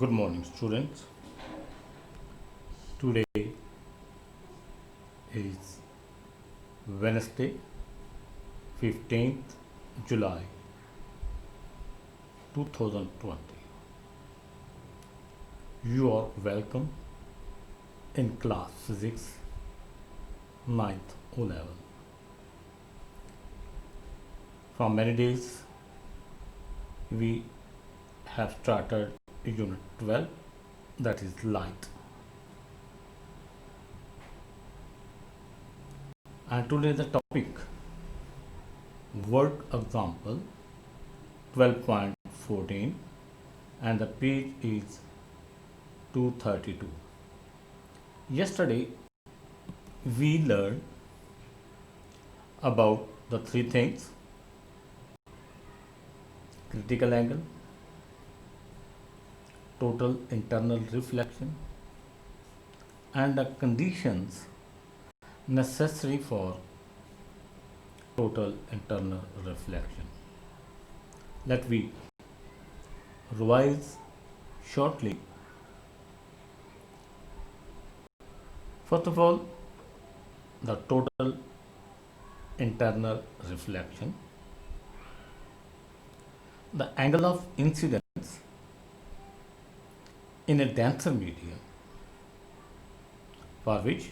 Good morning, students. Today is Wednesday, 15th July 2020. You are welcome in class physics 9th O level. From many days, we have started unit 12, that is light. And today the topic work example 12.14 and the page is 232. Yesterday we learned about the three things: critical angle, total internal reflection, and the conditions necessary for total internal reflection. Let me revise shortly. First of all, the total internal reflection. The angle of incidence in a denser medium for which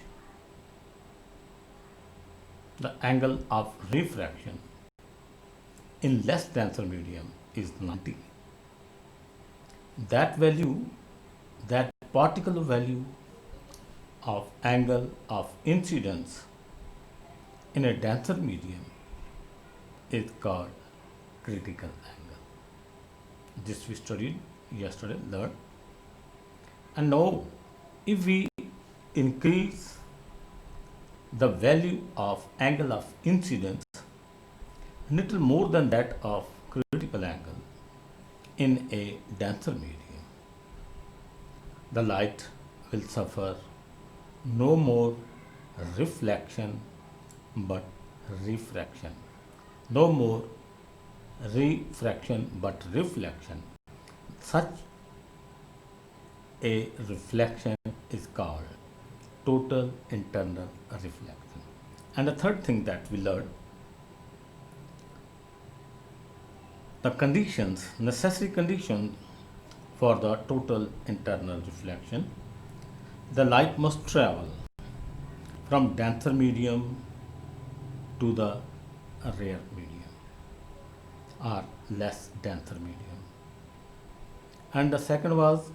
the angle of refraction in less denser medium is 90. That value, that particular value of angle of incidence in a denser medium is called critical angle. This we studied yesterday, learned. And now, if we increase the value of angle of incidence little more than that of critical angle in a denser medium, the light will suffer no more reflection but refraction. No more refraction but reflection. Such a reflection is called total internal reflection. And the third thing that we learned, the conditions, necessary conditions for the total internal reflection. The light must travel from denser medium to the rare medium or less denser medium. And the second was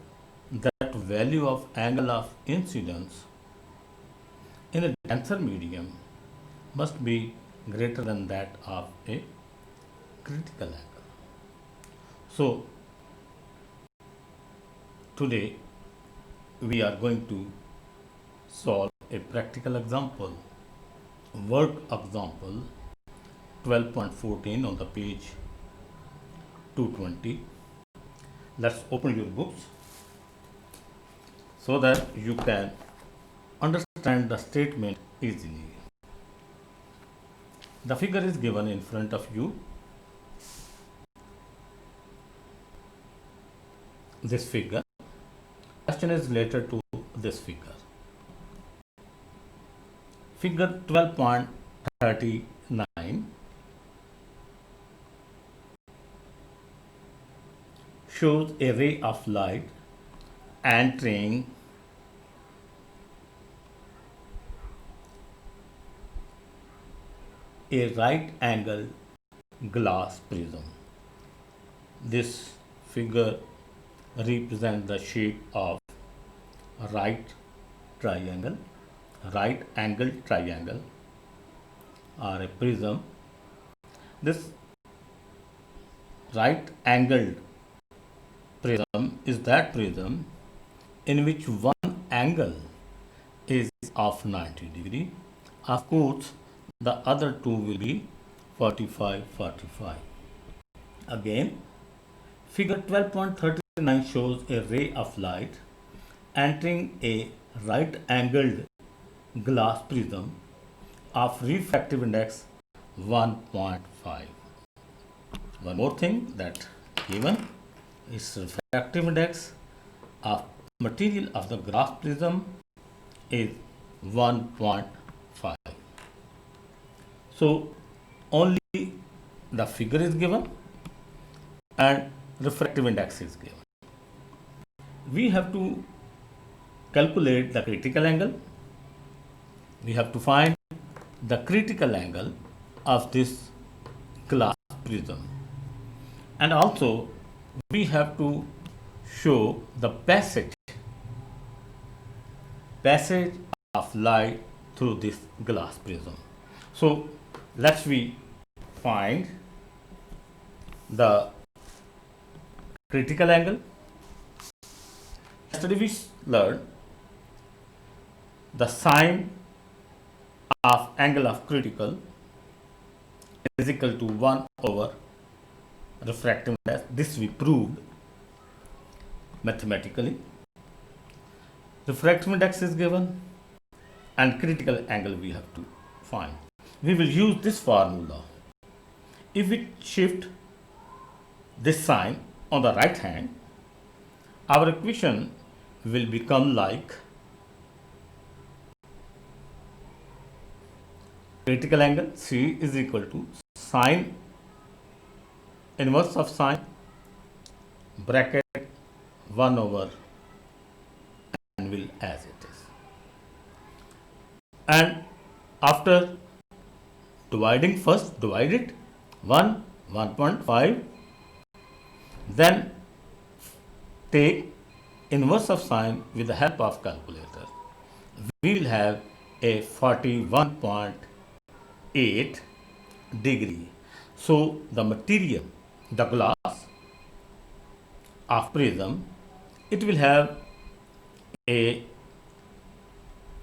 that value of angle of incidence in a denser medium must be greater than that of a critical angle. So, today we are going to solve a practical example, work example 12.14 on the page 220. Let's open your books so that you can understand the statement easily. The figure is given in front of you. This figure. Question is related to this figure. Figure 12.39 shows a ray of light entering a right angle glass prism. This figure represents the shape of a right angled triangle or a prism. This right angled prism is that prism in which one angle is of 90 degree. Of course, the other two will be 45. Again, figure 12.39 shows a ray of light entering a right angled glass prism of refractive index 1.5. One more thing that given is refractive index of material of the glass prism is 1.5. So only the figure is given and refractive index is given. We have to calculate the critical angle. We have to find the critical angle of this glass prism, and also we have to show the passage of light through this glass prism. So let's we find the critical angle. Yesterday we learned the sine of angle of critical is equal to 1 over refractive index. This we proved mathematically. Refractive index is given and critical angle we have to find. We will use this formula. If we shift this sign on the right hand, our equation will become like critical angle C is equal to sine inverse of sine bracket 1 over and will as it is. And after dividing, first divide it 1.5, then take inverse of sine with the help of calculator. We will have a 41.8 degree. So the material, the glass of prism, it will have a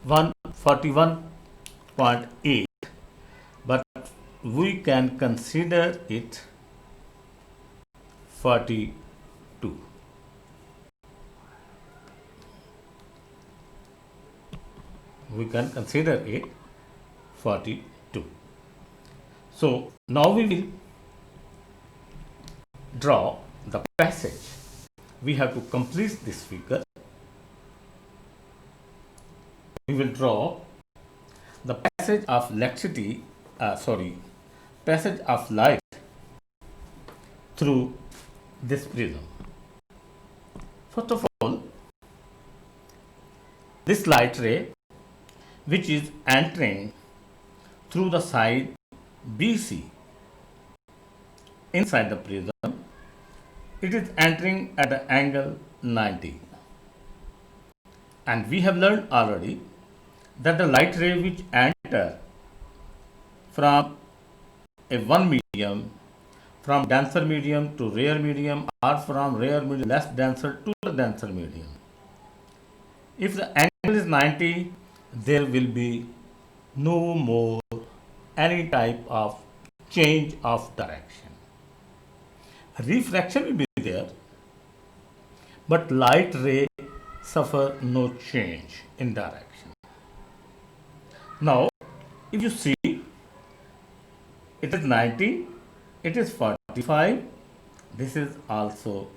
141.8, but we can consider it 42. We can consider it 42. So now we will draw the passage. We have to complete this figure. We will draw the passage of passage of light through this prism. First of all, this light ray which is entering through the side BC inside the prism, it is entering at an angle 90. And we have learned already that the light ray which enter from a one medium, from denser medium to rare medium, or from rare medium less denser to the denser medium, if the angle is 90, there will be no more any type of change of direction. Refraction will be there, but light ray suffer no change in direction. Now, if you see, it is 90, it is 45, this is also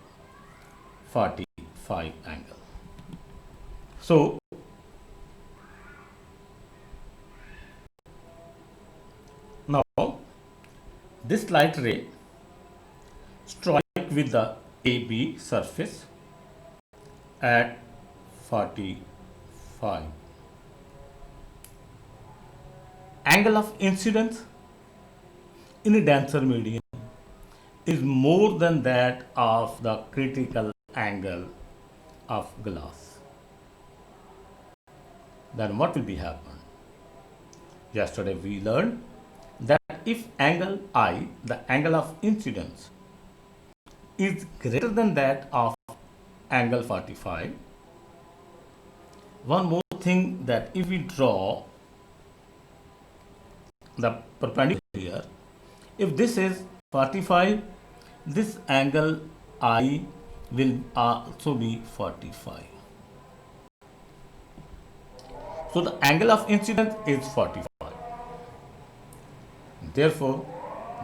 45 angle. So, now this light ray strike with the AB surface at 45. Angle of incidence in a denser medium is more than that of the critical angle of glass. Then what will be happen? Yesterday we learned that if angle I, the angle of incidence, is greater than that of angle 45, one more thing, that if we draw the perpendicular here, if this is 45, this angle I will also be 45. So the angle of incidence is 45. Therefore,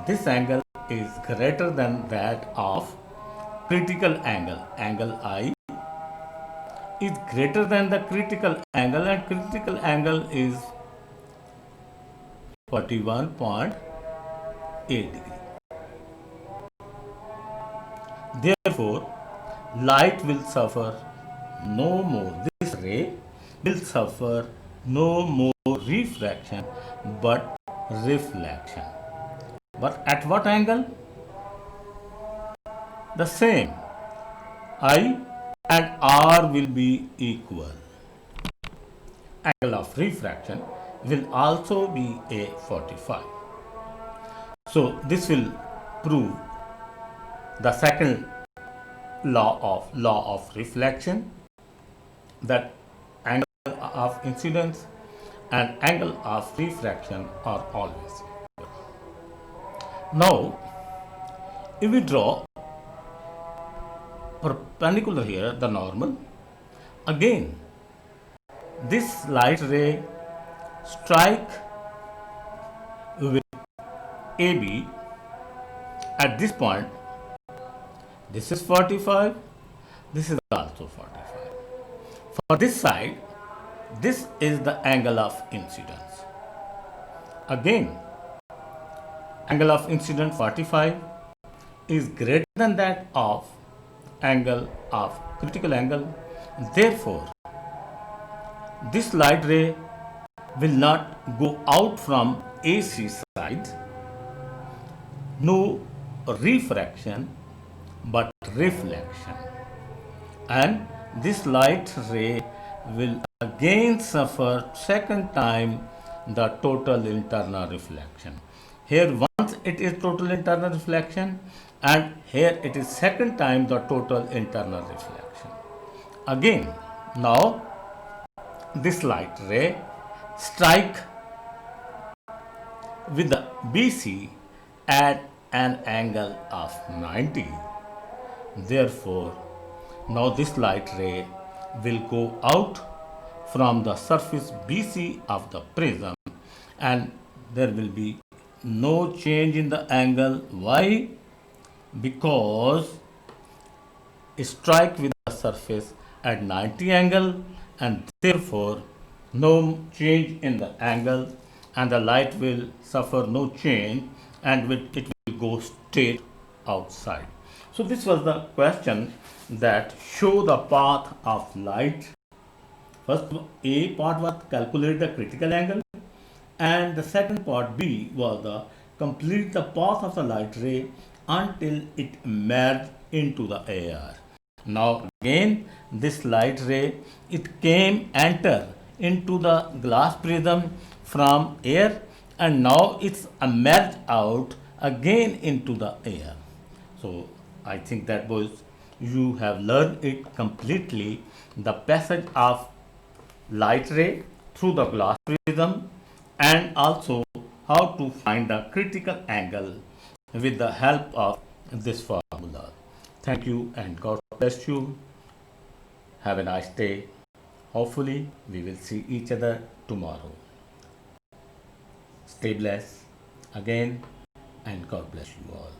this angle is greater than that of critical angle, angle I is greater than the critical angle, and critical angle is 41.8 degree. Therefore, light will suffer no more. This ray will suffer no more refraction but reflection. But at what angle? The same. I and R will be equal. Angle of refraction will also be a 45. So this will prove the second law of reflection, that angle of incidence and angle of refraction are always equal. Now, if we draw perpendicular here, the normal, again this light ray strike with AB at this point. This is 45, this is also 45. For this side, this is the angle of incidence. Again, angle of incidence 45 is greater than that of angle of critical angle. Therefore, this light ray will not go out from AC side, no refraction but reflection, and this light ray will again suffer second time the total internal reflection. Here once it is total internal reflection, and here it is second time the total internal reflection. Again, now this light ray strike with the BC at an angle of 90. Therefore, now this light ray will go out from the surface BC of the prism, and there will be no change in the angle. Why? Because it strike with the surface at 90 angle, and therefore no change in the angle, and the light will suffer no change, and it will go straight outside. So this was the question, that show the path of light. First A part was calculate the critical angle, and the second part B was the complete the path of the light ray until it emerged into the air. Now again this light ray, it came enter into the glass prism from air, and now it's emerged out again into the air. So I think that boys, you have learned it completely, the passage of light ray through the glass prism, and also how to find the critical angle with the help of this formula. Thank you and God bless you. Have a nice day. Hopefully we will see each other tomorrow. Stay blessed again, and God bless you all.